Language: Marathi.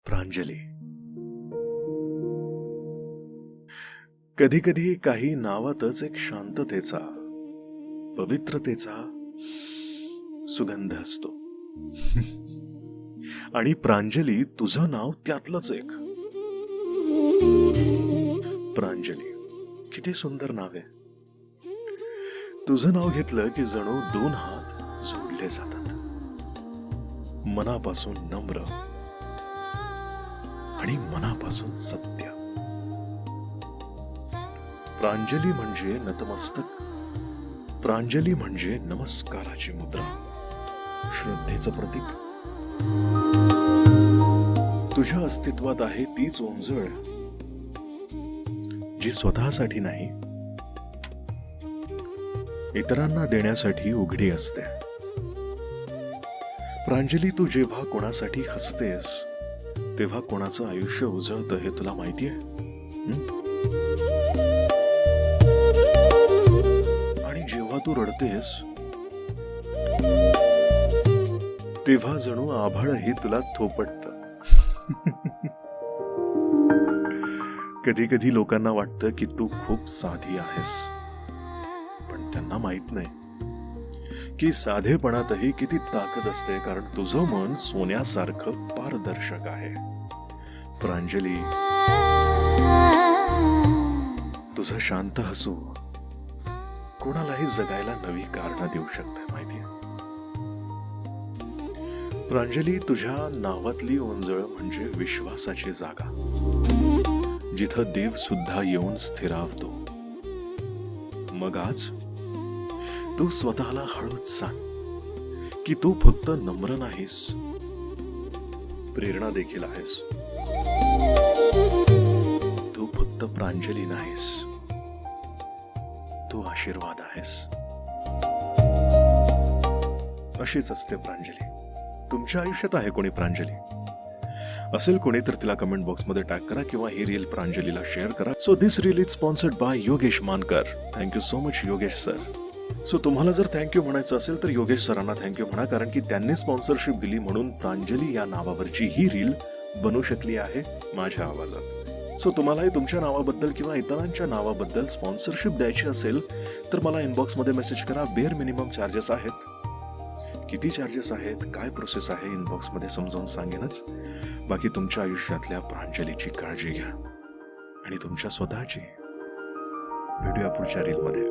प्रांजली. कधी कधी काही नावातच एक शांततेचा, पवित्रतेचा सुगंध असतो. आणि प्रांजली तुझं नाव त्यातलंच एक. प्रांजली, किती सुंदर नाव आहे. तुझं नाव घेतलं की जणू दोन हात जोडले जातात. मनापासून नम्र आणि मनापासून सत्य. प्रांजली म्हणजे नतमस्तक. प्रांजली म्हणजे नमस्काराची मुद्रा, श्रद्धेचं प्रतीक. तुझ्या अस्तित्वात आहे तीच ओंजळ जी स्वतःसाठी नाही, इतरांना देण्यासाठी उघडी असते. प्रांजली, तू जेव्हा कोणासाठी हसतेस तेव्हा कोणाचं आयुष्य उजळतं हे तुला माहितीये? आणि जेव्हा तू रडतेस तेव्हा जणू आभाळही तुला थोपटतं. कधी कधी लोकांना वाटतं की तू खूप साधी आहेस, पण त्यांना माहित नाही की साधेपणातही किती ताकद असते, कारण तुझं मन सोन्यासारखं पारदर्शक आहे. प्रांजली, तुझं शांत हसू कोणालाही जगायला नवी कारणं देऊ शकते, माहितीये? प्रांजली, तुझ्या नावातली ओंजळ म्हणजे विश्वासाची जागा, जिथं देव सुद्धा येऊन स्थिरावतो. मग आज तू स्वतःला हळूच सांग की तू फक्त नम्र नाहीस, प्रेरणा देखील आहेस. तू फक्त प्रांजली नाहीस, तू आशीर्वाद आहेस. अशीच असते प्रांजली. तुमच्या आयुष्यात आहे कोणी प्रांजली? असेल कोणी तर तिला कमेंट बॉक्स मध्ये टॅग करा किंवा ही रील प्रांजलीला शेअर करा. So this reel is sponsored by Yogesh Mankar. Thank you so much Yogesh sir. So तुम्हाला जर थँक्यू म्हणायचं असेल तर योगेश सरांना थँक्यू म्हणा, कारण की त्यांनी स्पॉन्सरशिप दिली म्हणून प्रांजली या नावावरची ही रील बनू शकली आहे माझ्या आवाजात. सो तुम्हालाही तुमच्या नावाबद्दल किंवा इतरांच्या नावाबद्दल स्पॉन्सरशिप द्यायची असेल तर मला इनबॉक्स मध्ये मेसेज करा. बेअर मिनिमम चार्जेस आहेत. किती चार्जेस आहेत, काय प्रोसेस आहे, इनबॉक्स मध्ये समजावून सांगेनच. बाकी तुमच्या आयुष्यातल्या प्रांजलीची काळजी घ्या आणि तुमच्या स्वतःची. भेटूया पुढच्या रील मध्ये.